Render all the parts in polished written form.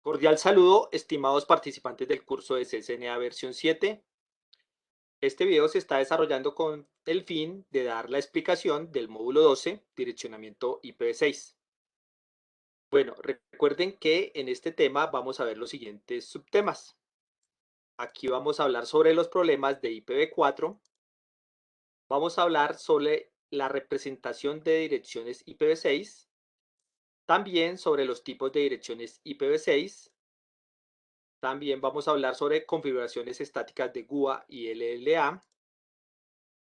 Cordial saludo, estimados participantes del curso de CCNA versión 7. Este video se está desarrollando con el fin de dar la explicación del módulo 12, direccionamiento IPv6. Bueno, recuerden que en este tema vamos a ver los siguientes subtemas. Aquí vamos a hablar sobre los problemas de IPv4. Vamos a hablar sobre la representación de direcciones IPv6. También sobre los tipos de direcciones IPv6. También vamos a hablar sobre configuraciones estáticas de GUA y LLA.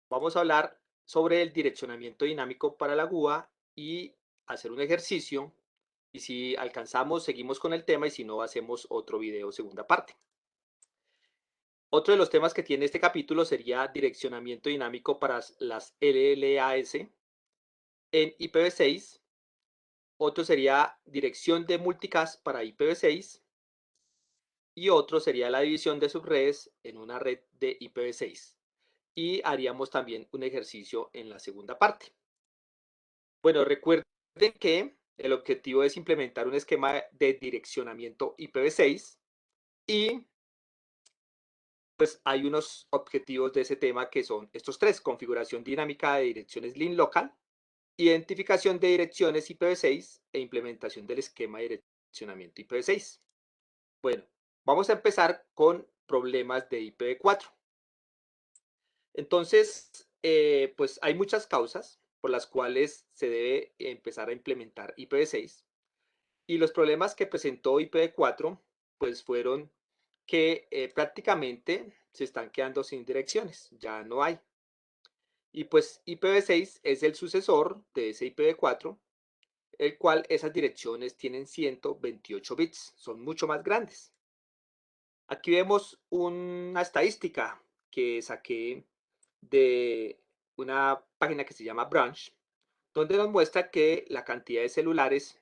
Vamos a hablar sobre el direccionamiento dinámico para la GUA y hacer un ejercicio. Y si alcanzamos, seguimos con el tema y si no, hacemos otro video segunda parte. Otro de los temas que tiene este capítulo sería direccionamiento dinámico para las LLAS en IPv6. Otro sería dirección de multicast para IPv6. Y otro sería la división de subredes en una red de IPv6. Y haríamos también un ejercicio en la segunda parte. Bueno, recuerden que el objetivo es implementar un esquema de direccionamiento IPv6 y pues hay unos objetivos de ese tema que son estos tres: configuración dinámica de direcciones link local, identificación de direcciones IPv6 e implementación del esquema de direccionamiento IPv6. Bueno, vamos a empezar con problemas de IPv4. Entonces, pues hay muchas causas por las cuales se debe empezar a implementar IPv6. Y los problemas que presentó IPv4 pues fueron que prácticamente se están quedando sin direcciones, ya no hay. Y pues IPv6 es el sucesor de ese IPv4, el cual esas direcciones tienen 128 bits, son mucho más grandes. Aquí vemos una estadística que saqué de una página que se llama Branch, donde nos muestra que la cantidad de celulares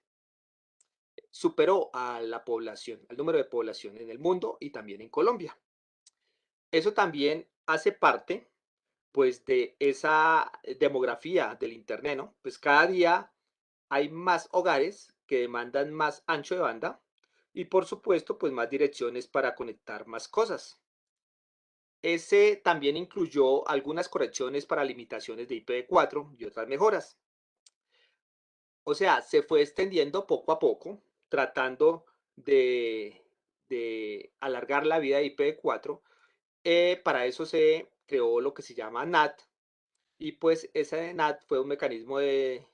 superó a la población, al número de población en el mundo y también en Colombia. Eso también hace parte, pues, de esa demografía del Internet, ¿no? Pues cada día hay más hogares que demandan más ancho de banda y, por supuesto, pues más direcciones para conectar más cosas. Ese también incluyó algunas correcciones para limitaciones de IPv4 y otras mejoras. O sea, se fue extendiendo poco a poco, tratando de, alargar la vida de IPv4. Para eso se creó lo que se llama NAT, y pues ese NAT fue un mecanismo de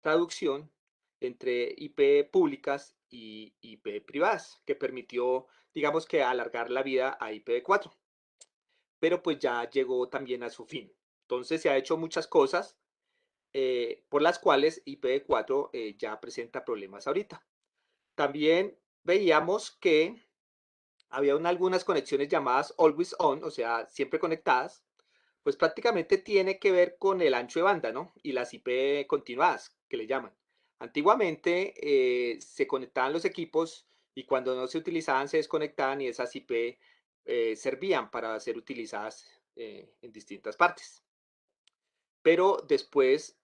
traducción entre IP públicas y IP privadas, que permitió, digamos, que alargar la vida a IPv4. Pero pues ya llegó también a su fin. Entonces se ha hecho muchas cosas por las cuales IPv4 ya presenta problemas ahorita. También veíamos que había algunas conexiones llamadas always on, o sea, siempre conectadas, pues prácticamente tiene que ver con el ancho de banda, ¿no? Y las IP continuadas, que le llaman. Antiguamente se conectaban los equipos y cuando no se utilizaban se desconectaban y esas IP servían para ser utilizadas en distintas partes. Pero después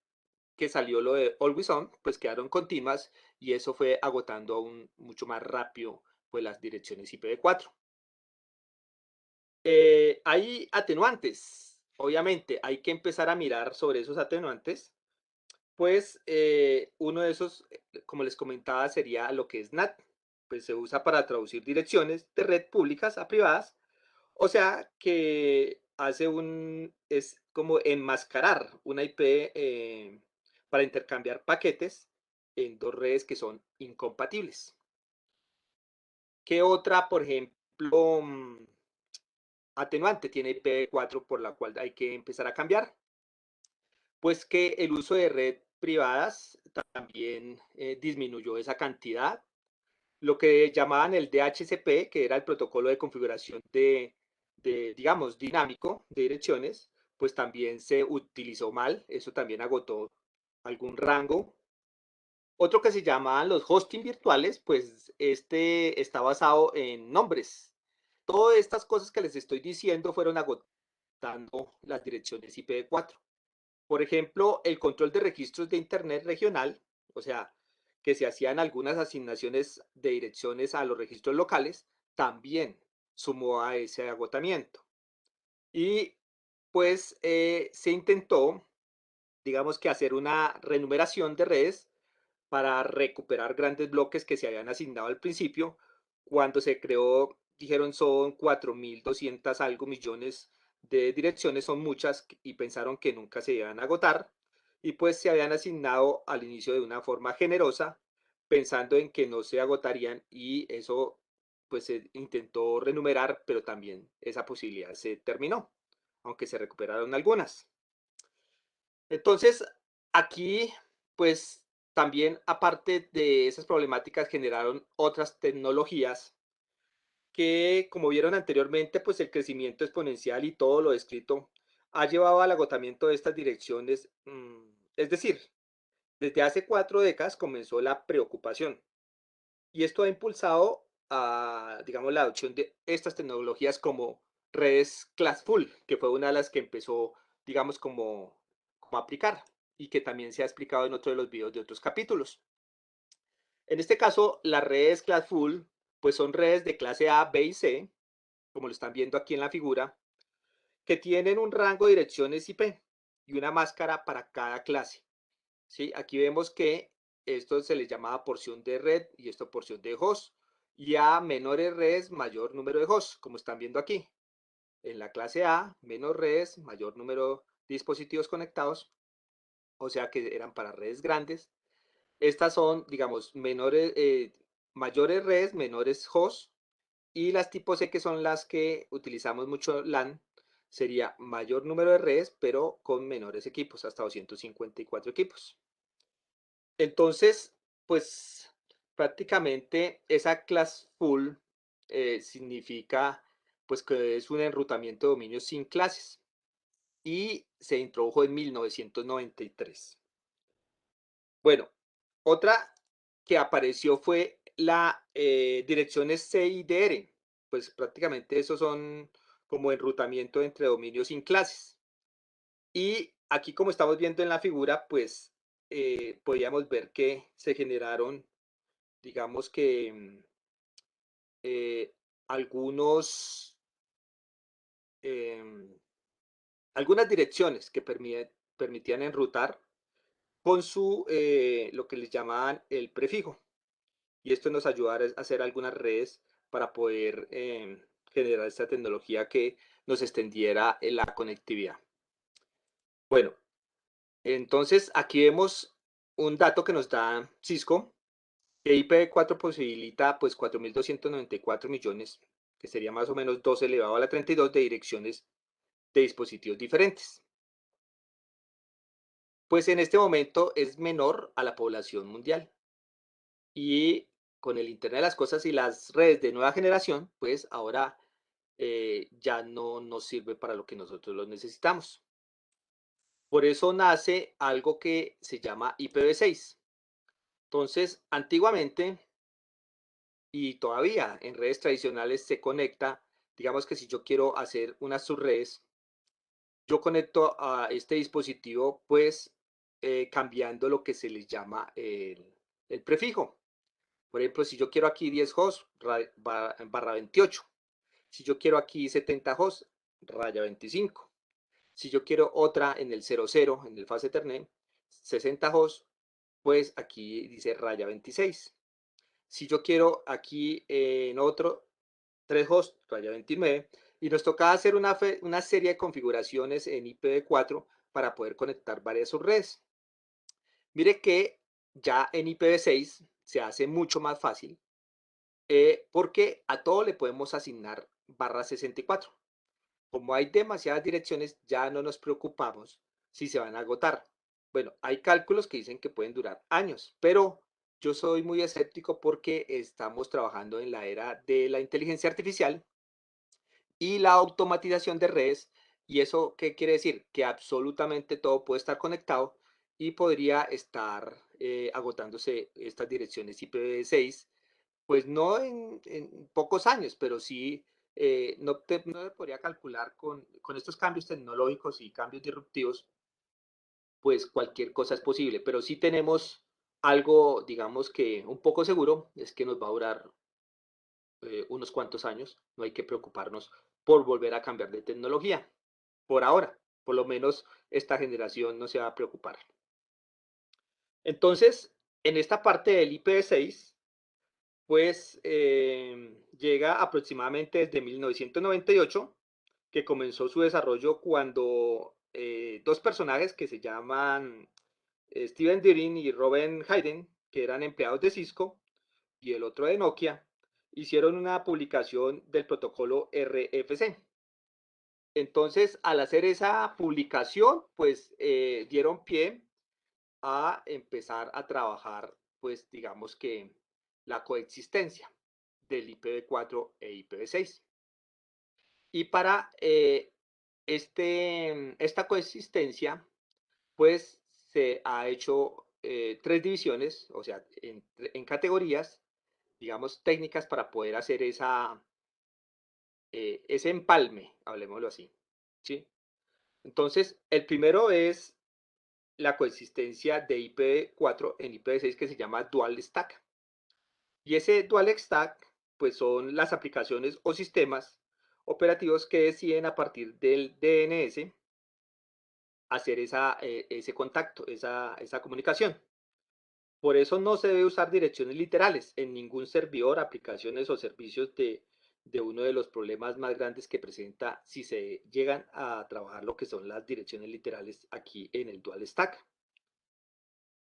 que salió lo de Always On, pues quedaron continuas y eso fue agotando aún mucho más rápido pues las direcciones IPv4. Hay atenuantes, obviamente, hay que empezar a mirar sobre esos atenuantes, pues uno de esos, como les comentaba, sería lo que es NAT, pues se usa para traducir direcciones de red públicas a privadas, o sea que es como enmascarar una IP para intercambiar paquetes en dos redes que son incompatibles. ¿Qué otra, por ejemplo, atenuante tiene IPv4 por la cual hay que empezar a cambiar? Pues que el uso de red privadas también disminuyó esa cantidad. Lo que llamaban el DHCP, que era el protocolo de configuración digamos, dinámico de direcciones, pues también se utilizó mal, eso también agotó algún rango. Otro que se llamaban los hosting virtuales, pues este está basado en nombres. Todas estas cosas que les estoy diciendo fueron agotando las direcciones IPv4. Por ejemplo, el control de registros de Internet regional, o sea, que se hacían algunas asignaciones de direcciones a los registros locales, también sumó a ese agotamiento. Y pues se intentó, digamos que hacer una renumeración de redes para recuperar grandes bloques que se habían asignado al principio. Cuando se creó, dijeron son 4.200 algo millones de direcciones, son muchas y pensaron que nunca se iban a agotar. Y pues se habían asignado al inicio de una forma generosa, pensando en que no se agotarían y eso pues se intentó renumerar, pero también esa posibilidad se terminó, aunque se recuperaron algunas. Entonces, aquí, pues también aparte de esas problemáticas generaron otras tecnologías que, como vieron anteriormente, pues el crecimiento exponencial y todo lo descrito ha llevado al agotamiento de estas direcciones. Es decir, desde hace 4 décadas comenzó la preocupación y esto ha impulsado a, digamos, la adopción de estas tecnologías como redes Classful, que fue una de las que empezó, digamos, como a aplicar y que también se ha explicado en otro de los videos de otros capítulos. En este caso, las redes Classful, pues son redes de clase A, B y C, como lo están viendo aquí en la figura, que tienen un rango de direcciones IP y una máscara para cada clase. ¿Sí? Aquí vemos que esto se les llamaba porción de red y esto porción de host. Y a menores redes, mayor número de hosts, como están viendo aquí. En la clase A, menos redes, mayor número de dispositivos conectados, o sea que eran para redes grandes. Estas son, digamos, mayores redes, menores hosts. Y las tipo C, que son las que utilizamos mucho LAN, sería mayor número de redes, pero con menores equipos, hasta 254 equipos. Entonces, pues prácticamente esa class full significa pues que es un enrutamiento de dominios sin clases y se introdujo en 1993. Bueno, otra que apareció fue la direcciones CIDR, pues prácticamente esos son como enrutamiento entre dominios sin clases. Y aquí, como estamos viendo en la figura, pues podíamos ver que se generaron, digamos que eh, algunos, em, algunas direcciones que permitían enrutar con lo que les llamaban el prefijo. Y esto nos ayuda a hacer algunas redes para poder generar esta tecnología que nos extendiera en la conectividad. Bueno, entonces aquí vemos un dato que nos da Cisco, que IPv4 posibilita pues 4.294 millones, que sería más o menos 2 elevado a la 32 de direcciones de dispositivos diferentes. Pues en este momento es menor a la población mundial. Y con el Internet de las Cosas y las redes de nueva generación, pues ahora ya no nos sirve para lo que nosotros lo necesitamos. Por eso nace algo que se llama IPv6. Entonces, antiguamente y todavía en redes tradicionales se conecta, digamos que si yo quiero hacer unas subredes, yo conecto a este dispositivo pues cambiando lo que se les llama el prefijo. Por ejemplo, si yo quiero aquí 10 hosts, barra 28. Si yo quiero aquí 70 hosts, raya 25. Si yo quiero otra en el 00, en el fase Ethernet, 60 hosts, pues aquí dice raya 26. Si yo quiero aquí en otro 3 hosts, raya 29, y nos toca hacer una serie de configuraciones en IPv4 para poder conectar varias subredes. Mire que ya en IPv6 se hace mucho más fácil porque a todo le podemos asignar barra 64. Como hay demasiadas direcciones, ya no nos preocupamos si se van a agotar. Bueno, hay cálculos que dicen que pueden durar años, pero yo soy muy escéptico porque estamos trabajando en la era de la inteligencia artificial y la automatización de redes. ¿Y eso qué quiere decir? Que absolutamente todo puede estar conectado y podría estar agotándose estas direcciones IPv6, pues no en pocos años, pero sí no te podría calcular con estos cambios tecnológicos y cambios disruptivos, pues cualquier cosa es posible, pero sí tenemos Algo, digamos que un poco seguro, es que nos va a durar unos cuantos años, no hay que preocuparnos por volver a cambiar de tecnología. Por ahora, por lo menos esta generación no se va a preocupar. Entonces, en esta parte del IPv6, pues llega aproximadamente desde 1998, que comenzó su desarrollo cuando dos personajes que se llaman Steven Deering y Robin Hayden, que eran empleados de Cisco, y el otro de Nokia, hicieron una publicación del protocolo RFC. Entonces, al hacer esa publicación, pues dieron pie a empezar a trabajar, pues digamos que la coexistencia del IPv4 e IPv6. Y para esta coexistencia, pues se ha hecho tres divisiones, o sea, en categorías, digamos, técnicas para poder hacer ese empalme, hablemoslo así, ¿sí? Entonces, el primero es la coexistencia de IPv4 en IPv6 que se llama Dual Stack. Y ese Dual Stack, pues son las aplicaciones o sistemas operativos que deciden a partir del DNS hacer ese contacto, esa comunicación. Por eso no se debe usar direcciones literales en ningún servidor, aplicaciones o servicios de uno de los problemas más grandes que presenta si se llegan a trabajar lo que son las direcciones literales aquí en el Dual Stack.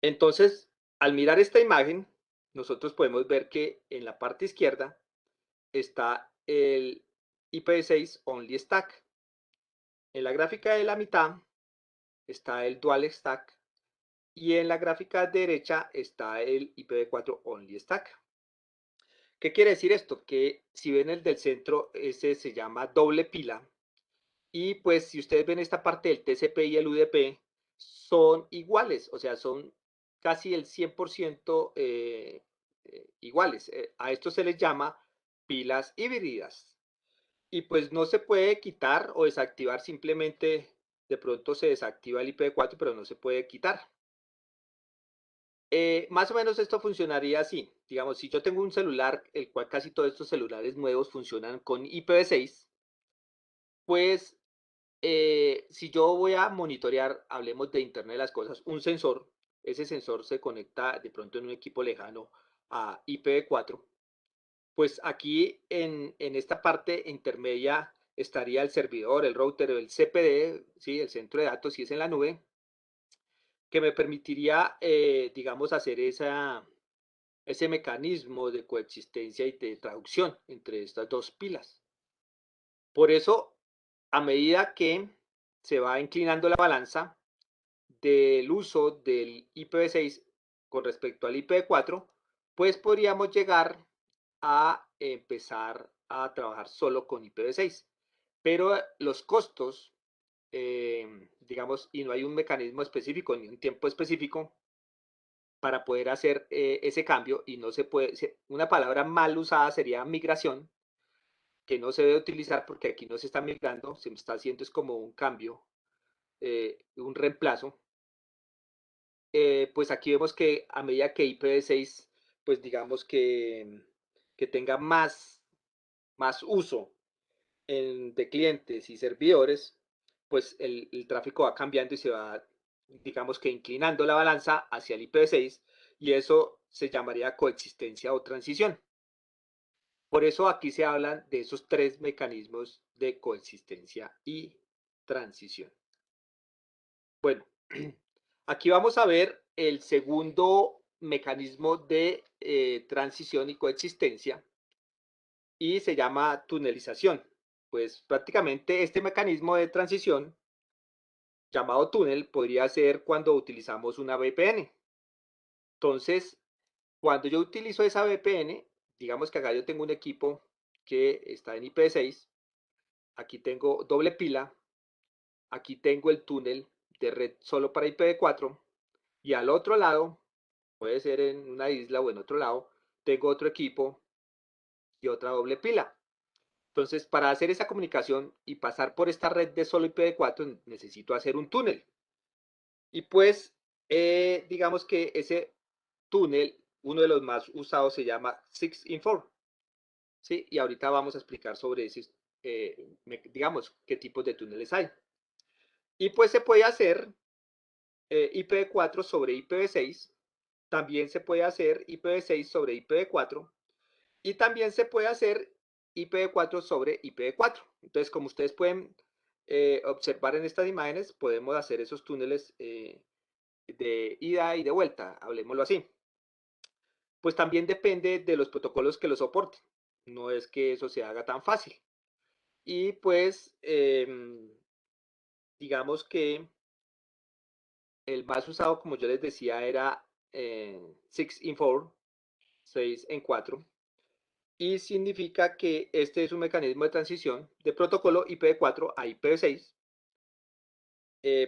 Entonces, al mirar esta imagen, nosotros podemos ver que en la parte izquierda está el IPv6 Only Stack. En la gráfica de la mitad está el Dual Stack y en la gráfica derecha está el IPv4 Only Stack. ¿Qué quiere decir esto? Que si ven el del centro, ese se llama doble pila. Y pues si ustedes ven esta parte del TCP y el UDP, son iguales, o sea, son casi el 100% iguales. A esto se les llama pilas híbridas. Y pues no se puede quitar o desactivar, simplemente de pronto se desactiva el IPv4, pero no se puede quitar. Más o menos esto funcionaría así. Digamos, si yo tengo un celular, el cual casi todos estos celulares nuevos funcionan con IPv6, pues si yo voy a monitorear, hablemos de Internet de las Cosas, un sensor, ese sensor se conecta de pronto en un equipo lejano a IPv4, pues aquí en esta parte intermedia estaría el servidor, el router, el CPD, ¿sí? El centro de datos, si es en la nube, que me permitiría, digamos, hacer ese mecanismo de coexistencia y de traducción entre estas dos pilas. Por eso, a medida que se va inclinando la balanza del uso del IPv6 con respecto al IPv4, pues podríamos llegar a empezar a trabajar solo con IPv6. Pero los costos, digamos, y no hay un mecanismo específico ni un tiempo específico para poder hacer ese cambio, y no se puede, una palabra mal usada sería migración, que no se debe utilizar porque aquí no se está migrando, se está haciendo es como un cambio, un reemplazo. Pues aquí vemos que a medida que IPv6, pues digamos que tenga más uso de clientes y servidores, pues el tráfico va cambiando y se va, digamos que inclinando la balanza hacia el IPv6, y eso se llamaría coexistencia o transición. Por eso aquí se hablan de esos tres mecanismos de coexistencia y transición. Bueno, aquí vamos a ver el segundo mecanismo de transición y coexistencia, y se llama tunelización. Pues prácticamente este mecanismo de transición llamado túnel podría ser cuando utilizamos una VPN. Entonces, cuando yo utilizo esa VPN, digamos que acá yo tengo un equipo que está en IPv6, aquí tengo doble pila, aquí tengo el túnel de red solo para IPv4, y al otro lado, puede ser en una isla o en otro lado, tengo otro equipo y otra doble pila. Entonces, para hacer esa comunicación y pasar por esta red de solo IPv4, necesito hacer un túnel. Y pues, digamos que ese túnel, uno de los más usados se llama 6-in-4, ¿sí? Y ahorita vamos a explicar sobre ese, digamos, qué tipos de túneles hay. Y pues se puede hacer IPv4 sobre IPv6, también se puede hacer IPv6 sobre IPv4 y también se puede hacer IPv4 sobre IPv4. Entonces, como ustedes pueden observar en estas imágenes, podemos hacer esos túneles de ida y de vuelta, hablemoslo así. Pues también depende de los protocolos que lo soporten. No es que eso se haga tan fácil. Y pues, digamos que el más usado, como yo les decía, era 6-in-4, 6-en-4. Y significa que este es un mecanismo de transición de protocolo IPv4 a IPv6,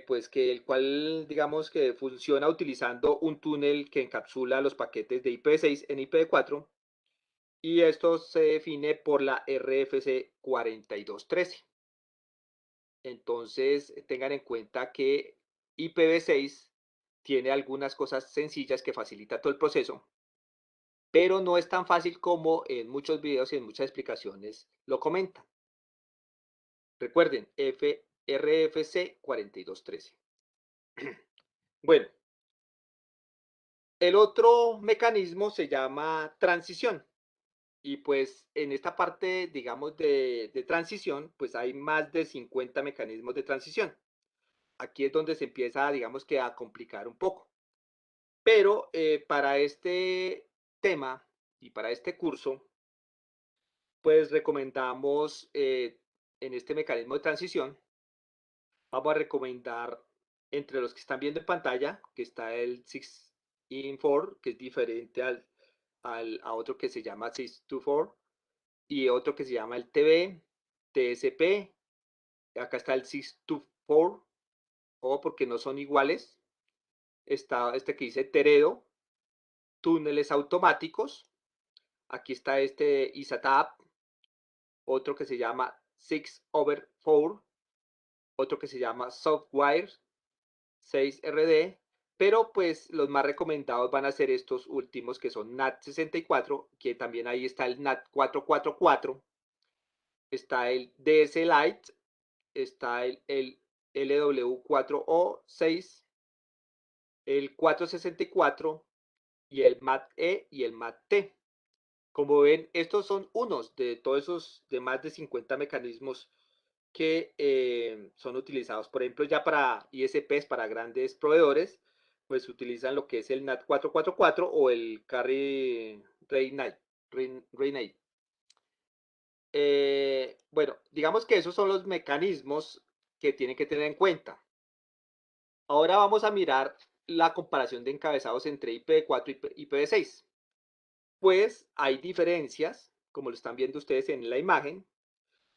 pues que el cual digamos que funciona utilizando un túnel que encapsula los paquetes de IPv6 en IPv4 y esto se define por la RFC 4213. Entonces tengan en cuenta que IPv6 tiene algunas cosas sencillas que facilita todo el proceso, pero no es tan fácil como en muchos videos y en muchas explicaciones lo comentan. Recuerden, RFC 4213. Bueno, el otro mecanismo se llama transición. Y pues en esta parte, digamos, de transición, pues hay más de 50 mecanismos de transición. Aquí es donde se empieza, digamos que a complicar un poco. Pero para este tema y para este curso, pues recomendamos en este mecanismo de transición, vamos a recomendar entre los que están viendo en pantalla, que está el 6-in-4, que es diferente a otro que se llama 6-to-4, y otro que se llama el TB, TSP, acá está el 6-to-4, o porque no son iguales, está este que dice Teredo, túneles automáticos, aquí está este ISATAP, otro que se llama 6-over-4, otro que se llama Softwire 6RD, pero pues los más recomendados van a ser estos últimos que son NAT64, que también ahí está el NAT444, está el DS Lite, está el LW4O6, el 464 y el MAT-E y el MAT-T. Como ven, estos son unos de todos esos de más de 50 mecanismos que son utilizados, por ejemplo, ya para ISPs, para grandes proveedores, pues utilizan lo que es el NAT 444 o el Carry Renate. Bueno, digamos que esos son los mecanismos que tienen que tener en cuenta. Ahora vamos a mirar la comparación de encabezados entre IPv4 y IPv6. Pues hay diferencias, como lo están viendo ustedes en la imagen,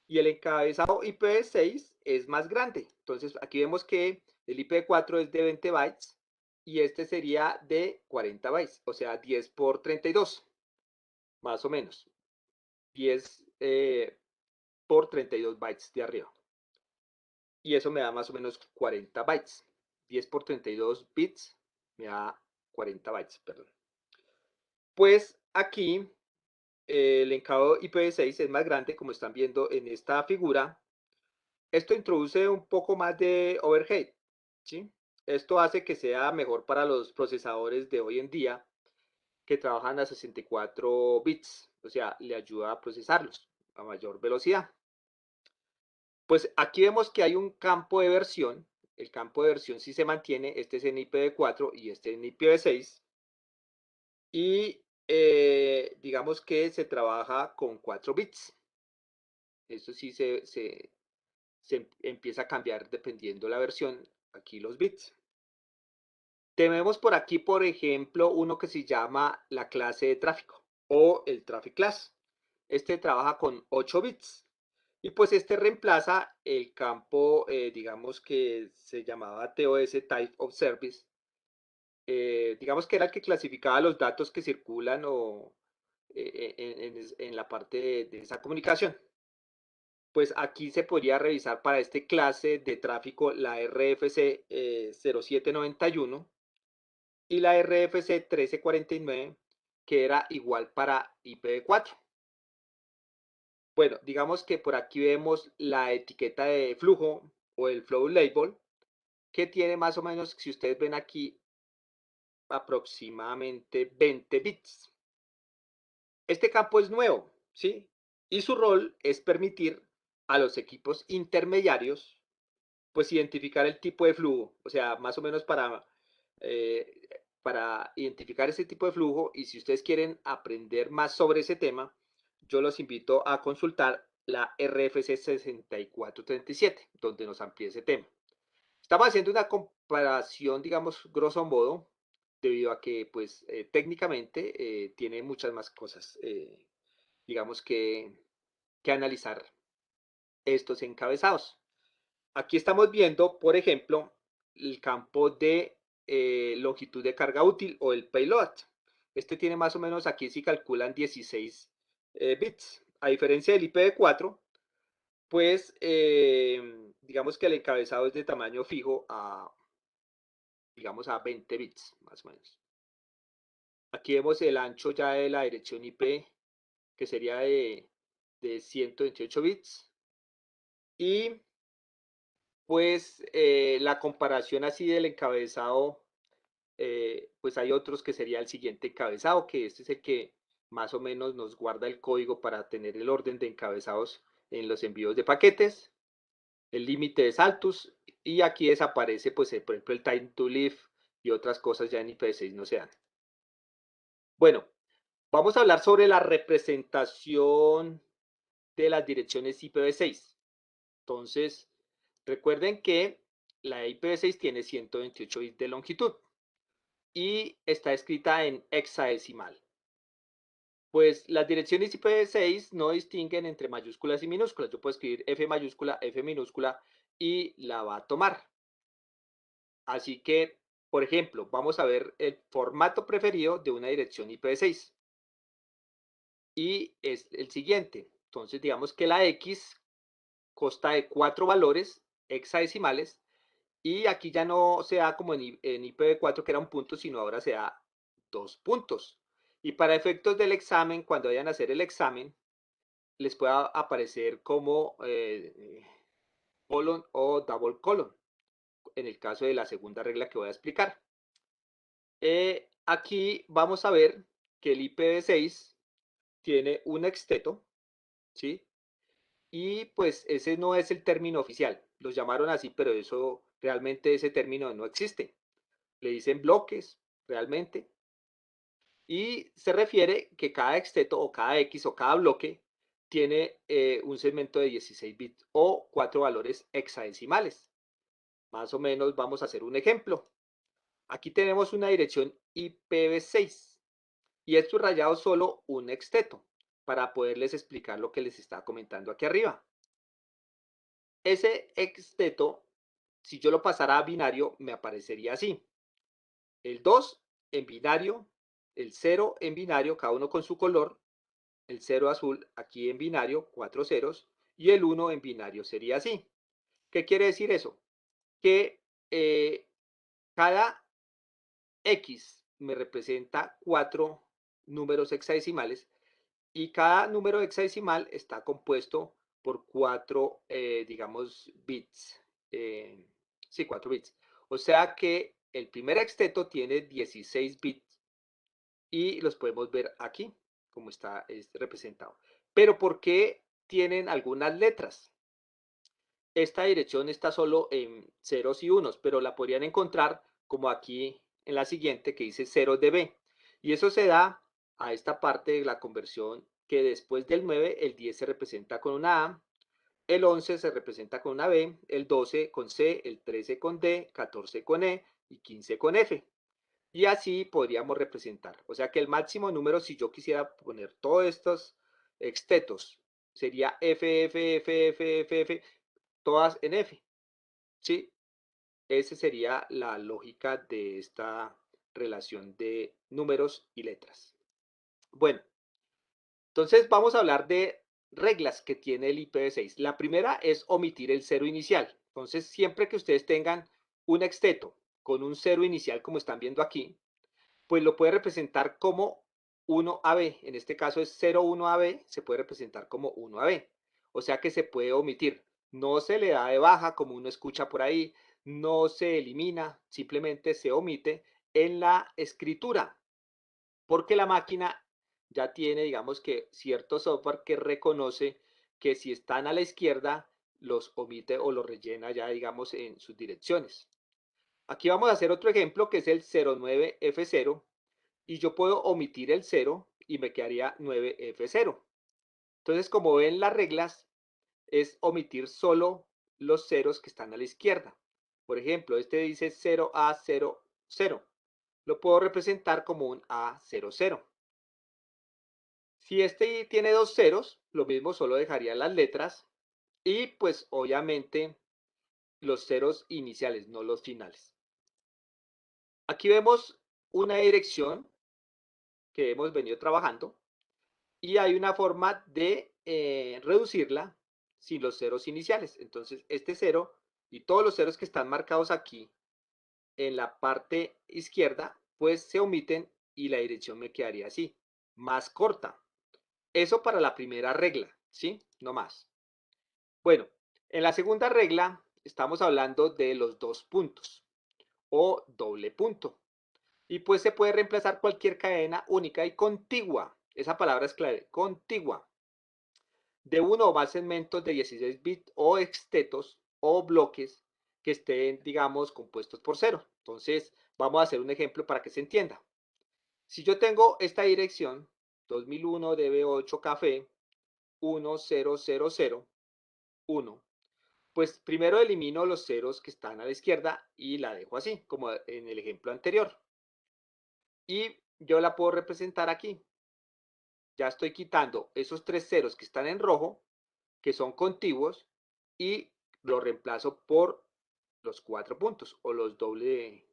y el encabezado IPv6 es más grande. Entonces aquí vemos que el IPv4 es de 20 bytes y este sería de 40 bytes, o sea, 10 por 32, más o menos. 10 por 32 bytes de arriba. Y eso me da más o menos 40 bytes. 10 por 32 bits me da 40 bytes, perdón. Pues aquí el encabezado IPv6 es más grande, como están viendo en esta figura. Esto introduce un poco más de overhead, ¿sí? Esto hace que sea mejor para los procesadores de hoy en día que trabajan a 64 bits, o sea, le ayuda a procesarlos a mayor velocidad. Pues aquí vemos que hay un campo de versión, el campo de versión sí se mantiene, este es en IPv4 y este en IPv6, y digamos que se trabaja con 4 bits. Esto sí se empieza a cambiar dependiendo la versión, aquí los bits. Tenemos por aquí, por ejemplo, uno que se llama la clase de tráfico o el traffic class. Este trabaja con 8 bits y pues este reemplaza el campo, digamos que se llamaba TOS, Type of Service. Digamos que era el que clasificaba los datos que circulan o, en la parte de esa comunicación. Pues aquí se podría revisar para este clase de tráfico la RFC 0791 y la RFC 1349, que era igual para IPv4. Bueno, digamos que por aquí vemos la etiqueta de flujo o el flow label, que tiene más o menos, si ustedes ven aquí, aproximadamente 20 bits. Este campo es nuevo, ¿sí? Y su rol es permitir a los equipos intermediarios, pues, identificar el tipo de flujo, o sea, más o menos para identificar ese tipo de flujo. Y si ustedes quieren aprender más sobre ese tema, yo los invito a consultar la RFC 6437, donde nos amplía ese tema. Estamos haciendo una comparación, digamos, grosso modo, debido a que, pues, técnicamente tiene muchas más cosas, digamos, que analizar estos encabezados. Aquí estamos viendo, por ejemplo, el campo de longitud de carga útil o el payload. Este tiene más o menos, aquí si calculan 16 bits. A diferencia del IPv4, pues digamos que el encabezado es de tamaño fijo digamos, a 20 bits, más o menos. Aquí vemos el ancho ya de la dirección IP, que sería de 128 bits. Y pues la comparación así del encabezado, pues hay otros que sería el siguiente encabezado, que este es el que más o menos nos guarda el código para tener el orden de encabezados en los envíos de paquetes. El límite es altus y aquí desaparece, pues, por ejemplo, el time to live y otras cosas ya en IPv6 no se dan. Bueno, vamos a hablar sobre la representación de las direcciones IPv6. Entonces, recuerden que la IPv6 tiene 128 bits de longitud y está escrita en hexadecimal. Pues las direcciones IPv6 no distinguen entre mayúsculas y minúsculas. Yo puedo escribir F mayúscula, F minúscula y la va a tomar. Así que, por ejemplo, vamos a ver el formato preferido de una dirección IPv6. Y es el siguiente. Entonces, digamos que la X consta de 4 valores hexadecimales. Y aquí ya no se da como en IPv4, que era un punto, sino ahora se da 2 puntos. Y para efectos del examen, cuando vayan a hacer el examen, les pueda aparecer como colon o double colon, en el caso de la segunda regla que voy a explicar. Aquí vamos a ver que el IPv6 tiene un exteto, ¿sí? Y pues ese no es el término oficial. Los llamaron así, pero eso realmente ese término no existe. Le dicen bloques, realmente. Y se refiere que cada exteto o cada X o cada bloque tiene un segmento de 16 bits o 4 valores hexadecimales. Más o menos vamos a hacer un ejemplo. Aquí tenemos una dirección IPv6 y he subrayado solo un exteto para poderles explicar lo que les estaba comentando aquí arriba. Ese exteto, si yo lo pasara a binario, me aparecería así. El 2 en binario, el 0 en binario, cada uno con su color, el 0 azul aquí en binario, 4 ceros, y el 1 en binario sería así. ¿Qué quiere decir eso? Que cada X me representa 4 números hexadecimales y cada número hexadecimal está compuesto por 4, digamos, bits. Sí, 4 bits. O sea que el primer exteto tiene 16 bits y los podemos ver aquí, como está representado. Pero ¿por qué tienen algunas letras? Esta dirección está solo en ceros y unos, pero la podrían encontrar como aquí en la siguiente que dice 0dB. Y eso se da a esta parte de la conversión que después del 9, el 10 se representa con una A, el 11 se representa con una B, el 12 con C, el 13 con D, 14 con E y 15 con F. Y así podríamos representar. O sea que el máximo número, si yo quisiera poner todos estos extetos, sería F, F, F, F, F, F, todas en F. ¿Sí? Esa sería la lógica de esta relación de números y letras. Bueno, entonces vamos a hablar de reglas que tiene el IPv6. La primera es omitir el cero inicial. Entonces, siempre que ustedes tengan un exteto con un cero inicial, como están viendo aquí, pues lo puede representar como 1AB. En este caso es 01AB, se puede representar como 1AB. O sea que se puede omitir. No se le da de baja como uno escucha por ahí, no se elimina, simplemente se omite en la escritura, porque la máquina ya tiene, digamos que, cierto software que reconoce que si están a la izquierda, los omite o los rellena ya, digamos, en sus direcciones. Aquí vamos a hacer otro ejemplo que es el 09F0 y yo puedo omitir el 0 y me quedaría 9F0. Entonces, como ven las reglas, es omitir solo los ceros que están a la izquierda. Por ejemplo, este dice 0A00. Lo puedo representar como un A00. Si este tiene dos ceros, lo mismo, solo dejaría las letras y pues obviamente los ceros iniciales, no los finales. Aquí vemos una dirección que hemos venido trabajando y hay una forma de reducirla sin los ceros iniciales. Entonces, este cero y todos los ceros que están marcados aquí en la parte izquierda, pues se omiten y la dirección me quedaría así, más corta. Eso para la primera regla, ¿sí? No más. Bueno, en la segunda regla estamos hablando de los dos puntos o doble punto. Y pues se puede reemplazar cualquier cadena única y contigua. Esa palabra es clave, contigua. De uno o más segmentos de 16 bits o extetos o bloques que estén, digamos, compuestos por cero. Entonces, vamos a hacer un ejemplo para que se entienda. Si yo tengo esta dirección, 2001 DB8 café 10001, pues primero elimino los ceros que están a la izquierda y la dejo así, como en el ejemplo anterior. Y yo la puedo representar aquí. Ya estoy quitando esos tres ceros que están en rojo, que son contiguos, y lo reemplazo por los cuatro puntos o los doble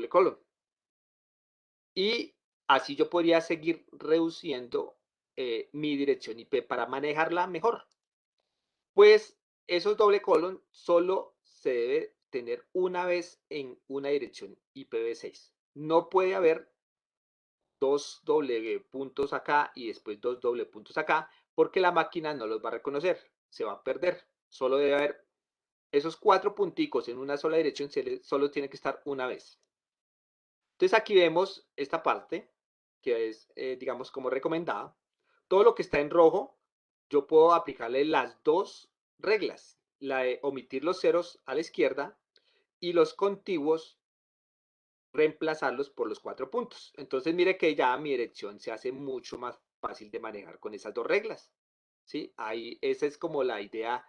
colon. Y así yo podría seguir reduciendo mi dirección IP para manejarla mejor. Pues esos doble colon solo se debe tener una vez en una dirección IPv6. No puede haber dos doble puntos acá y después dos doble puntos acá, porque la máquina no los va a reconocer, se va a perder. Solo debe haber esos cuatro punticos en una sola dirección, solo tiene que estar una vez. Entonces aquí vemos esta parte, que es, digamos, como recomendada. Todo lo que está en rojo, yo puedo aplicarle las dos reglas, la de omitir los ceros a la izquierda y los contiguos reemplazarlos por los cuatro puntos. Entonces mire que ya mi dirección se hace mucho más fácil de manejar con esas dos reglas. ¿Sí? Ahí esa es como la idea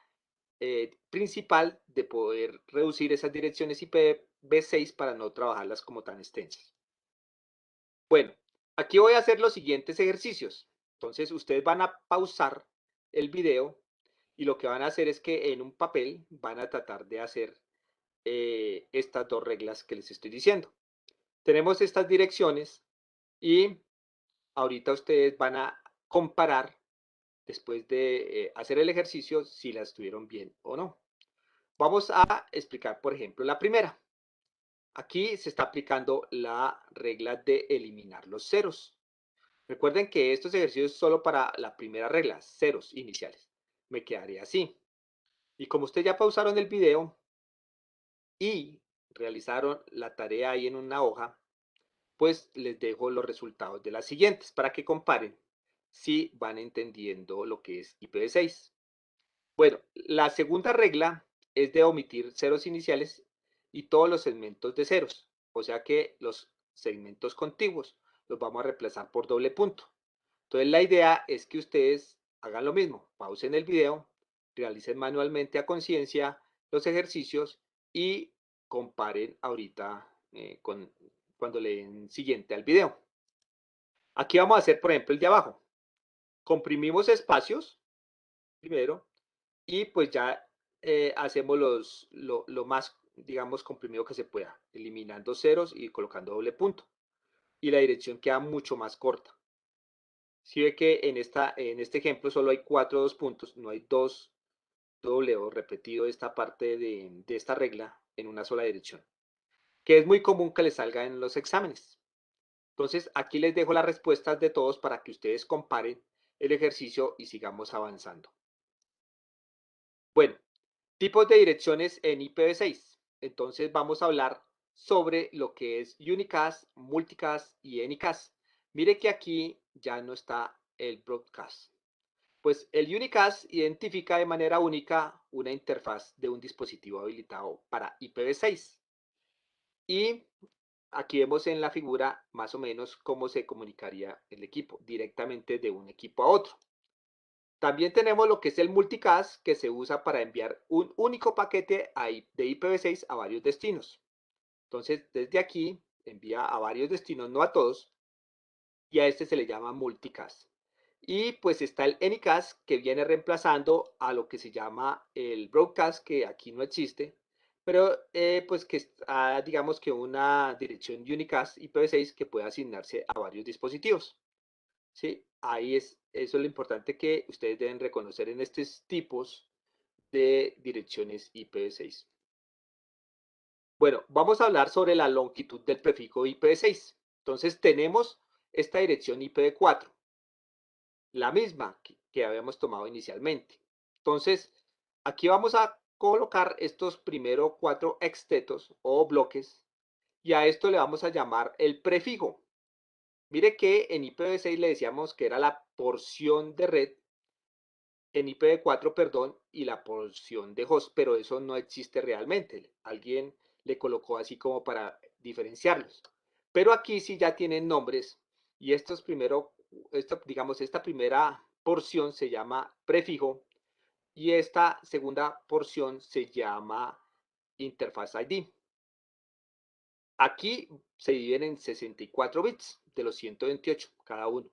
principal de poder reducir esas direcciones IPv6 para no trabajarlas como tan extensas. Bueno, aquí voy a hacer los siguientes ejercicios. Entonces ustedes van a pausar el video y lo que van a hacer es que en un papel van a tratar de hacer estas dos reglas que les estoy diciendo. Tenemos estas direcciones y ahorita ustedes van a comparar después de hacer el ejercicio si las tuvieron bien o no. Vamos a explicar, por ejemplo, la primera. Aquí se está aplicando la regla de eliminar los ceros. Recuerden que estos ejercicios solo para la primera regla, ceros iniciales. Me quedaría así. Y como ustedes ya pausaron el video y realizaron la tarea ahí en una hoja, pues les dejo los resultados de las siguientes para que comparen si van entendiendo lo que es IPv6. Bueno, la segunda regla es de omitir ceros iniciales y todos los segmentos de ceros, o sea que los segmentos contiguos los vamos a reemplazar por doble punto. Entonces la idea es que ustedes hagan lo mismo, pausen el video, realicen manualmente a conciencia los ejercicios y comparen ahorita cuando le den siguiente al video. Aquí vamos a hacer, por ejemplo, el de abajo. Comprimimos espacios primero y pues ya hacemos lo más, digamos, comprimido que se pueda, eliminando ceros y colocando doble punto. Y la dirección queda mucho más corta. Si ve que en este ejemplo solo hay cuatro dos puntos, no hay dos doble o repetido esta parte de esta regla en una sola dirección, que es muy común que le salga en los exámenes. Entonces, aquí les dejo las respuestas de todos para que ustedes comparen el ejercicio y sigamos avanzando. Bueno, tipos de direcciones en IPv6. Entonces, vamos a hablar sobre lo que es unicast, multicast y anycast. Mire que aquí ya no está el broadcast. Pues el unicast identifica de manera única una interfaz de un dispositivo habilitado para IPv6. Y aquí vemos en la figura más o menos cómo se comunicaría el equipo directamente de un equipo a otro. También tenemos lo que es el multicast, que se usa para enviar un único paquete de IPv6 a varios destinos. Entonces, desde aquí envía a varios destinos, no a todos, y a este se le llama multicast. Y pues está el anycast, que viene reemplazando a lo que se llama el broadcast, que aquí no existe, pero pues que digamos que una dirección unicast IPv6 que puede asignarse a varios dispositivos. ¿Sí? Ahí eso es lo importante que ustedes deben reconocer en estos tipos de direcciones IPv6. Bueno, vamos a hablar sobre la longitud del prefijo IPv6. Entonces tenemos esta dirección IPv4, la misma que habíamos tomado inicialmente. Entonces, aquí vamos a colocar estos primeros 4 extetos o bloques y a esto le vamos a llamar el prefijo. Mire que en IPv6 le decíamos que era la porción de red, en IPv4, perdón, y la porción de host, pero eso no existe realmente. Alguien le colocó así como para diferenciarlos. Pero aquí sí ya tienen nombres y estos primero, digamos, esta primera porción se llama prefijo y esta segunda porción se llama interface ID. Aquí se dividen en 64 bits de los 128 cada uno.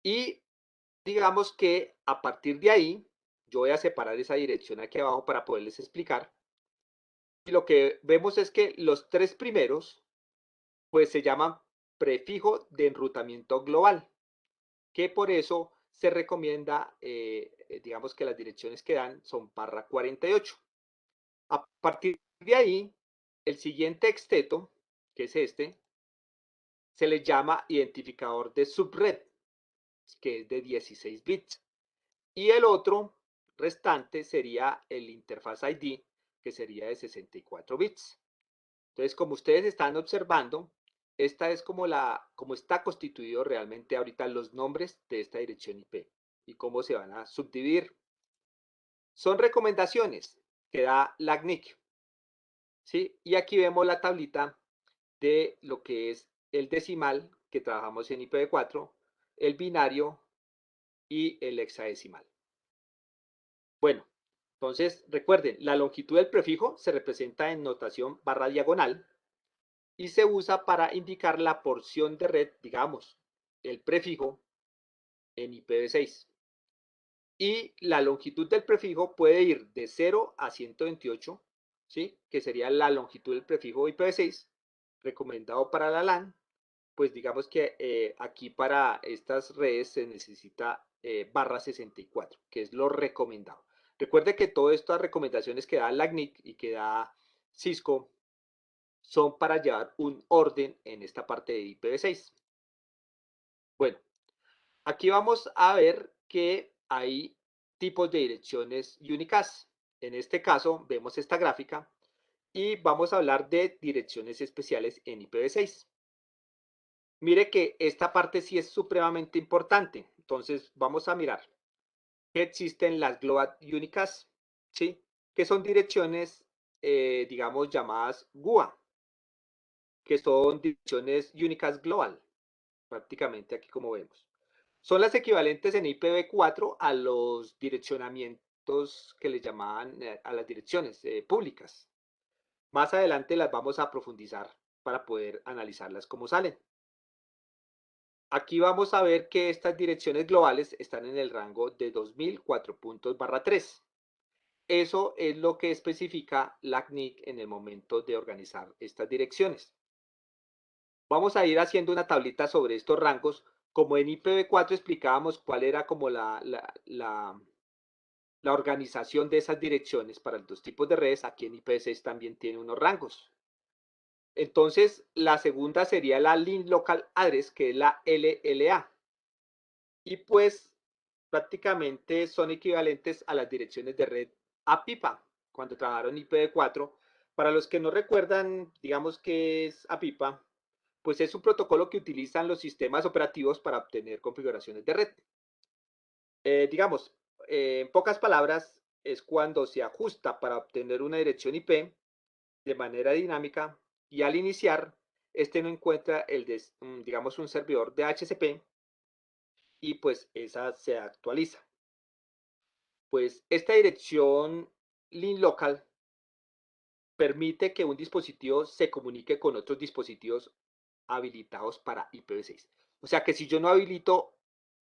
Y digamos que a partir de ahí, yo voy a separar esa dirección aquí abajo para poderles explicar. Y lo que vemos es que los 3 primeros, pues se llaman prefijo de enrutamiento global, que por eso se recomienda, digamos que las direcciones que dan son barra 48. A partir de ahí, el siguiente exteto, que es este, se le llama identificador de subred, que es de 16 bits. Y el otro restante sería el interface ID, que sería de 64 bits. Entonces, como ustedes están observando, esta es como está constituido realmente ahorita los nombres de esta dirección IP y cómo se van a subdividir. Son recomendaciones que da la CNIC, ¿sí? Y aquí vemos la tablita de lo que es el decimal que trabajamos en IPv4, el binario y el hexadecimal. Bueno, entonces recuerden, la longitud del prefijo se representa en notación barra diagonal y se usa para indicar la porción de red, digamos, el prefijo en IPv6. Y la longitud del prefijo puede ir de 0 a 128, ¿sí? Que sería la longitud del prefijo IPv6, recomendado para la LAN. Pues digamos que aquí para estas redes se necesita barra 64, que es lo recomendado. Recuerde que todas estas recomendaciones que da la CNIC y que da Cisco son para llevar un orden en esta parte de IPv6. Bueno, aquí vamos a ver que hay tipos de direcciones unicast. En este caso vemos esta gráfica y vamos a hablar de direcciones especiales en IPv6. Mire que esta parte sí es supremamente importante. Entonces vamos a mirar que existen las Global Unicast, ¿sí? Que son direcciones, digamos, llamadas GUA, que son direcciones Unicast Global, prácticamente aquí como vemos. Son las equivalentes en IPv4 a los direccionamientos que le llamaban a las direcciones públicas. Más adelante las vamos a profundizar para poder analizarlas como salen. Aquí vamos a ver que estas direcciones globales están en el rango de 2004 puntos barra 3. Eso es lo que especifica la CNIC en el momento de organizar estas direcciones. Vamos a ir haciendo una tablita sobre estos rangos. Como en IPv4 explicábamos cuál era como la organización de esas direcciones para los tipos de redes, aquí en IPv6 también tiene unos rangos. Entonces, la segunda sería la Link Local Address, que es la LLA. Y pues prácticamente son equivalentes a las direcciones de red APIPA, cuando trabajaron IPv4. Para los que no recuerdan, digamos que es APIPA, pues es un protocolo que utilizan los sistemas operativos para obtener configuraciones de red. Digamos, en pocas palabras, es cuando se ajusta para obtener una dirección IP de manera dinámica y al iniciar, este no encuentra digamos, un servidor de DHCP y pues esa se actualiza. Pues esta dirección link local permite que un dispositivo se comunique con otros dispositivos habilitados para IPv6. O sea que si yo no habilito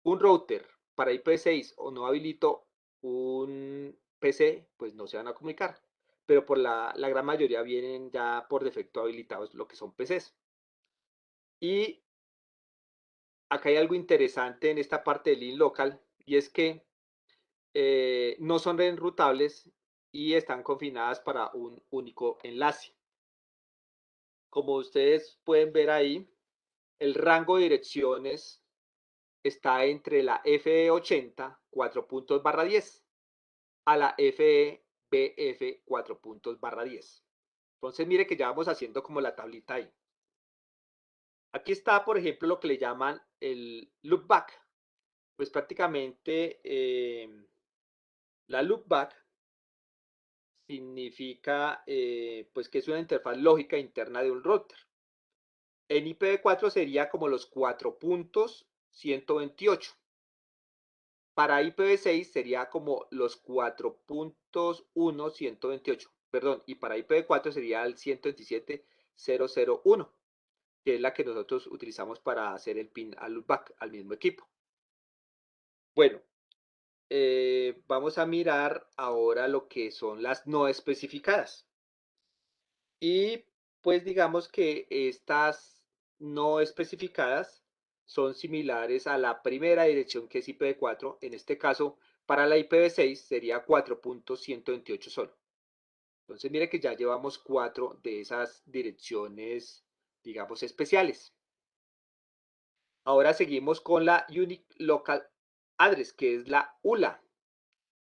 un router para IPv6 o no habilito un PC, pues no se van a comunicar. Pero por la gran mayoría vienen ya por defecto habilitados lo que son PCs. Y acá hay algo interesante en esta parte del link local y es que no son enrutables y están confinadas para un único enlace. Como ustedes pueden ver ahí, el rango de direcciones está entre la FE80 4 puntos barra 10 a la FE-BF 4 puntos barra 10. Entonces mire que ya vamos haciendo como la tablita ahí. Aquí está, por ejemplo, lo que le llaman el loopback. Pues prácticamente la loopback significa pues que es una interfaz lógica interna de un router. En IPv4 sería como los 4 puntos 128. Para IPv6 sería como los 4 puntos 1 128. Perdón, y para IPv4 sería el 127.001, que es la que nosotros utilizamos para hacer el pin al loopback al mismo equipo. Bueno, vamos a mirar ahora lo que son las no especificadas. Y pues digamos que estas no especificadas son similares a la primera dirección que es IPv4. En este caso, para la IPv6 sería 4.128 solo. Entonces mire que ya llevamos 4 de esas direcciones, digamos, especiales. Ahora seguimos con la Unique Local Address, que es la ULA.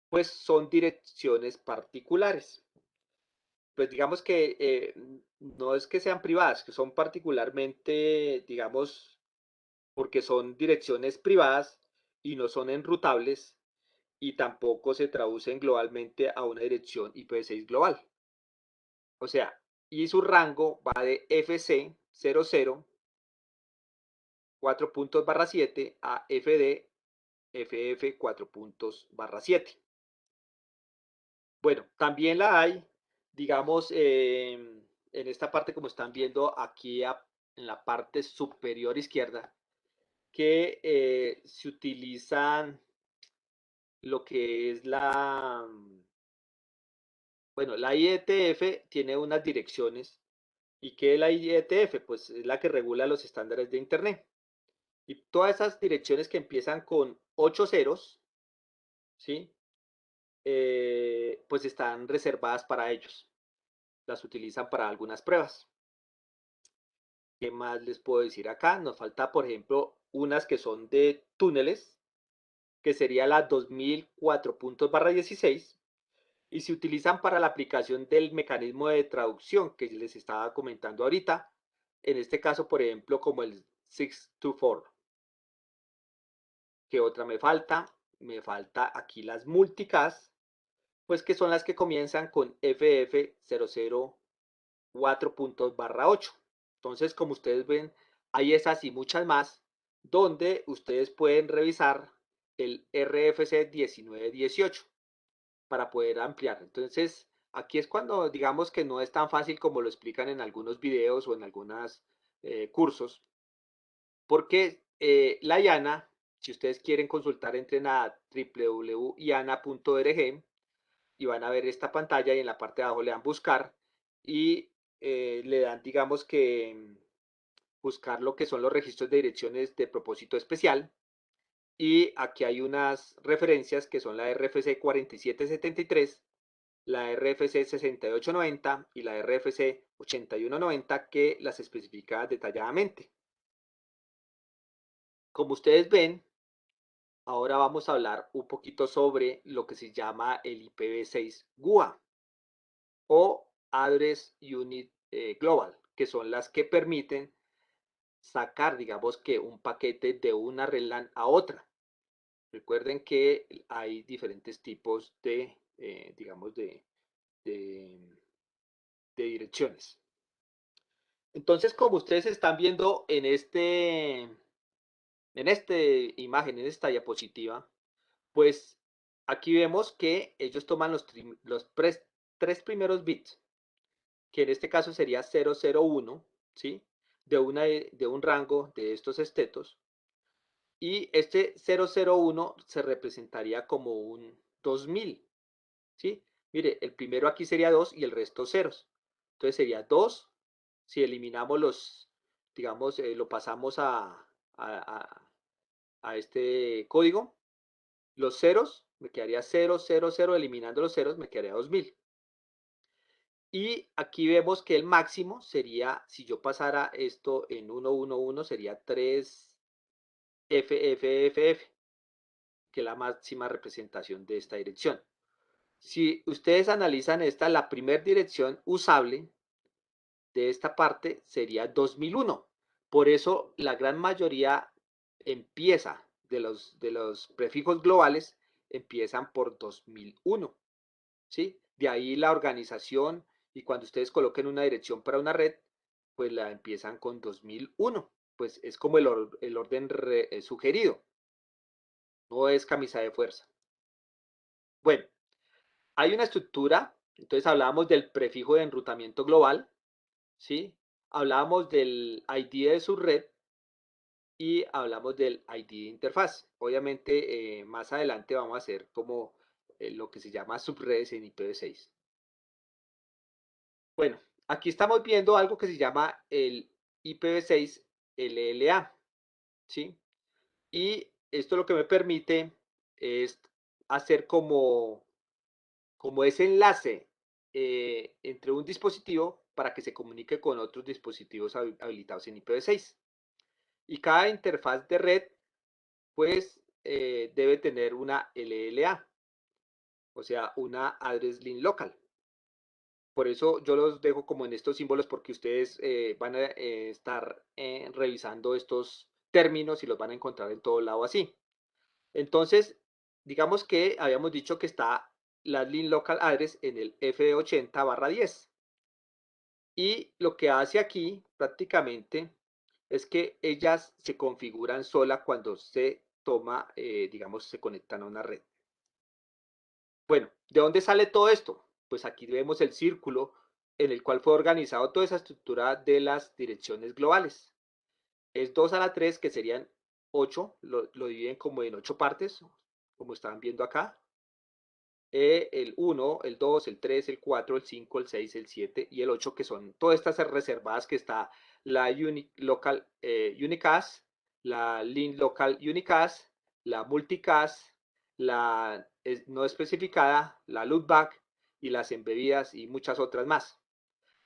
Pues son direcciones particulares. Pues digamos que no es que sean privadas, que son particularmente, digamos, porque son direcciones privadas y no son enrutables y tampoco se traducen globalmente a una dirección IPv6 global. O sea, y su rango va de FC00 4 puntos barra 7 a FD FF 4 puntos barra 7. Bueno, también la hay, digamos, en esta parte, como están viendo aquí en la parte superior izquierda, que se utilizan lo que es bueno, la IETF tiene unas direcciones. ¿Y qué es la IETF? Pues es la que regula los estándares de Internet. Y todas esas direcciones que empiezan con 8 ceros, ¿sí? Pues están reservadas para ellos. Las utilizan para algunas pruebas. ¿Qué más les puedo decir acá? Nos falta, por ejemplo, unas que son de túneles, que sería la 2004 puntos barra 16, y se utilizan para la aplicación del mecanismo de traducción que les estaba comentando ahorita. En este caso, por ejemplo, como el 624. ¿Qué otra me falta? Me falta aquí las multicast, pues que son las que comienzan con FF004 puntos barra 8. Entonces, como ustedes ven, hay esas y muchas más donde ustedes pueden revisar el RFC 1918 para poder ampliar. Entonces, aquí es cuando digamos que no es tan fácil como lo explican en algunos videos o en algunos cursos, porque la IANA, si ustedes quieren consultar, entren a www.iana.org y van a ver esta pantalla y en la parte de abajo le dan buscar y le dan, digamos que, buscar lo que son los registros de direcciones de propósito especial. Y aquí hay unas referencias que son la RFC 4773 la RFC 6890 y la RFC 8190, que las especifica detalladamente. Como ustedes ven, ahora vamos a hablar un poquito sobre lo que se llama el IPv6 GUA o Address Unit Global, que son las que permiten sacar, digamos que un paquete de una red LAN a otra. Recuerden que hay diferentes tipos de, digamos, de, de direcciones. Entonces, como ustedes están viendo en esta imagen, en esta diapositiva, pues aquí vemos que ellos toman los tres primeros bits, que en este caso sería 001, ¿sí? De un rango de estos estetos. Y este 001 se representaría como un 2000, ¿sí? Mire, el primero aquí sería 2 y el resto ceros. Entonces sería 2. Si eliminamos digamos, lo pasamos a este código, los ceros, me quedaría 0, 0, 0, eliminando los ceros me quedaría 2000. Y aquí vemos que el máximo sería, si yo pasara esto en 111, sería 3 FFFF, que es la máxima representación de esta dirección. Si ustedes analizan esta, la primera dirección usable de esta parte sería 2001. Por eso la gran mayoría empieza de los prefijos globales empiezan por 2001, ¿sí? De ahí la organización, y cuando ustedes coloquen una dirección para una red, pues la empiezan con 2001. Pues es como el orden sugerido, no es camisa de fuerza. Bueno, hay una estructura, entonces hablábamos del prefijo de enrutamiento global, ¿sí? Hablábamos del ID de su red y hablamos del ID de interfaz. Obviamente, más adelante vamos a hacer como lo que se llama subredes en IPv6. Bueno, aquí estamos viendo algo que se llama el IPv6 LLA, ¿sí? Y esto lo que me permite es hacer como ese enlace entre un dispositivo para que se comunique con otros dispositivos habilitados en IPv6. Y cada interfaz de red, pues, debe tener una LLA, o sea, una Address Link Local. Por eso yo los dejo como en estos símbolos, porque ustedes van a estar revisando estos términos y los van a encontrar en todo lado así. Entonces, digamos que habíamos dicho que está la Link Local Address en el F80/10. Y lo que hace aquí prácticamente es que ellas se configuran sola cuando se toma, digamos, se conectan a una red. Bueno, ¿de dónde sale todo esto? Pues aquí vemos el círculo en el cual fue organizado toda esa estructura de las direcciones globales. Es 2 a la 3, que serían 8, lo dividen como en 8 partes, como están viendo acá. El 1, el 2, el 3, el 4, el 5, el 6, el 7 y el 8, que son todas estas reservadas, que está la Local Unicast, la Link Local Unicast, la Multicast, la no especificada, la Loopback y las embebidas y muchas otras más.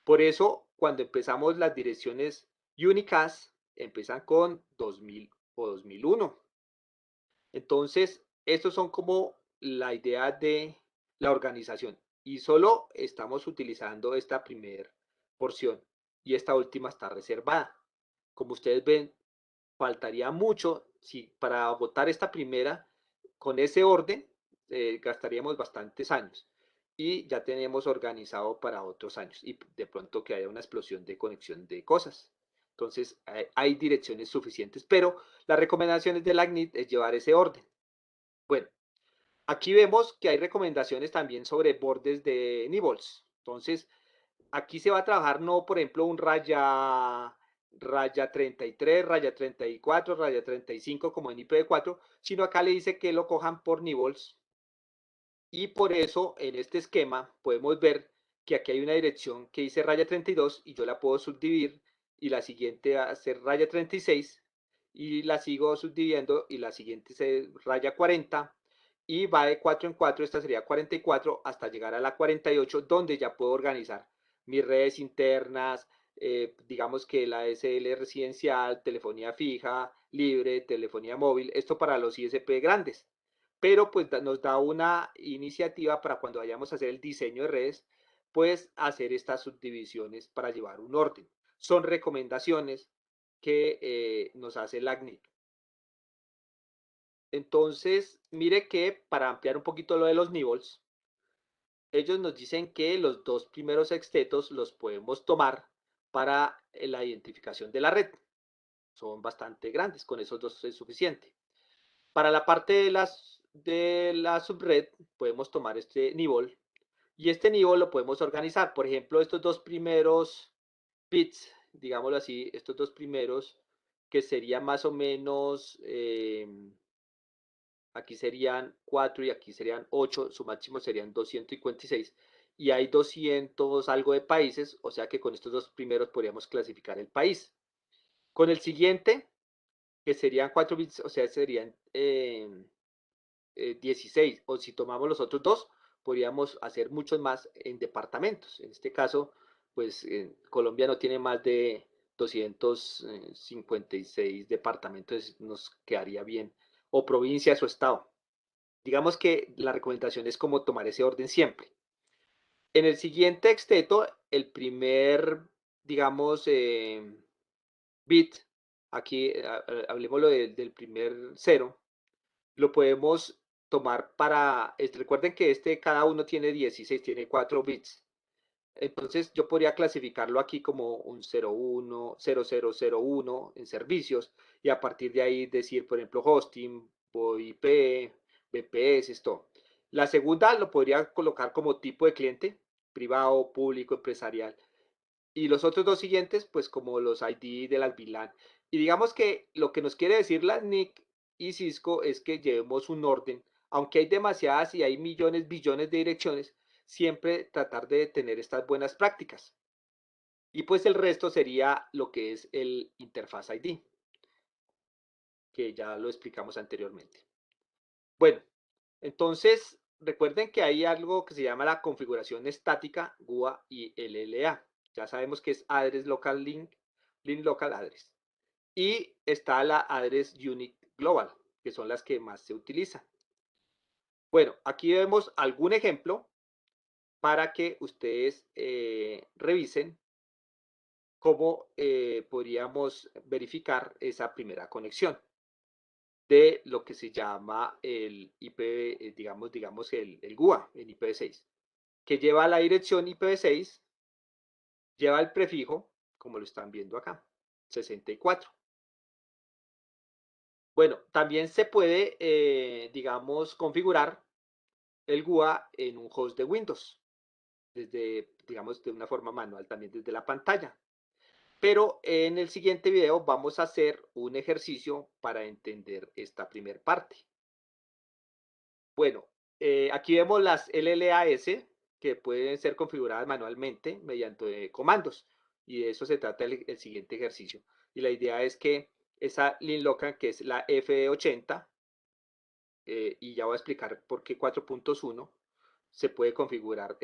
Por eso, cuando empezamos las direcciones Unicast, empiezan con 2000 o 2001. Entonces, estos son como la idea de la organización, y solo estamos utilizando esta primera porción y esta última está reservada. Como ustedes ven, faltaría mucho si para votar esta primera con ese orden, gastaríamos bastantes años y ya tenemos organizado para otros años y de pronto que haya una explosión de conexión de cosas. Entonces, hay direcciones suficientes, pero las recomendaciones de la CNIT es llevar ese orden. Bueno, aquí vemos que hay recomendaciones también sobre bordes de nibbles. Entonces, aquí se va a trabajar no, por ejemplo, un raya 33, raya 34, raya 35 como en IPv4, sino acá le dice que lo cojan por nibbles. Y por eso en este esquema podemos ver que aquí hay una dirección que dice raya 32 y yo la puedo subdividir, y la siguiente va a ser raya 36 y la sigo subdividiendo y la siguiente es raya 40 y va de 4 en 4, esta sería 44, hasta llegar a la 48, donde ya puedo organizar mis redes internas, digamos que la SL residencial, telefonía fija, libre, telefonía móvil, esto para los ISP grandes. Pero pues nos da una iniciativa para cuando vayamos a hacer el diseño de redes, pues hacer estas subdivisiones para llevar un orden. Son recomendaciones que nos hace la CNIC. Entonces, mire que para ampliar un poquito lo de los nibbles, ellos nos dicen que los dos primeros sextetos los podemos tomar para la identificación de la red. Son bastante grandes, con esos dos es suficiente. Para la parte de la subred, podemos tomar este nibble y este nibble lo podemos organizar. Por ejemplo, estos dos primeros bits, digámoslo así, estos dos primeros, que serían más o menos aquí serían 4 y aquí serían 8, su máximo serían 256 y hay 200 algo de países, o sea que con estos dos primeros podríamos clasificar el país. Con el siguiente, que serían 4 bits, o sea, serían 16, o si tomamos los otros dos, podríamos hacer muchos más en departamentos. En este caso, pues Colombia no tiene más de 256 departamentos, nos quedaría bien, o provincias o estado. Digamos que la recomendación es como tomar ese orden siempre. En el siguiente exteto, el primer, digamos, bit, aquí hablemos del primer cero, lo podemos tomar para, recuerden que cada uno tiene 16, tiene 4 bits. Entonces yo podría clasificarlo aquí como un 01, 0001 en servicios y a partir de ahí decir, por ejemplo, hosting, VoIP, VPS, esto. La segunda lo podría colocar como tipo de cliente, privado, público, empresarial. Y los otros dos siguientes, pues como los ID de las VLAN. Y digamos que lo que nos quiere decir la NIC y Cisco es que llevemos un orden, aunque hay demasiadas y hay millones, billones de direcciones, siempre tratar de tener estas buenas prácticas. Y pues el resto sería lo que es el interfaz ID, que ya lo explicamos anteriormente. Bueno, entonces recuerden que hay algo que se llama la configuración estática GUA y LLA. Ya sabemos que es Address Local Link, Link Local Address. Y está la Address Unique Global, que son las que más se utilizan. Bueno, aquí vemos algún ejemplo para que ustedes revisen cómo podríamos verificar esa primera conexión de lo que se llama el IP, digamos el GUA, el IPv6, que lleva la dirección IPv6, lleva el prefijo, como lo están viendo acá, 64. Bueno, también se puede, digamos, configurar el GUA en un host de Windows, desde, digamos, de una forma manual, también desde la pantalla. Pero en el siguiente video vamos a hacer un ejercicio para entender esta primera parte. Bueno, aquí vemos las LLAS que pueden ser configuradas manualmente mediante comandos. Y de eso se trata el siguiente ejercicio. Y la idea es que esa link local, que es la F80, y ya voy a explicar por qué 4.1, se puede configurar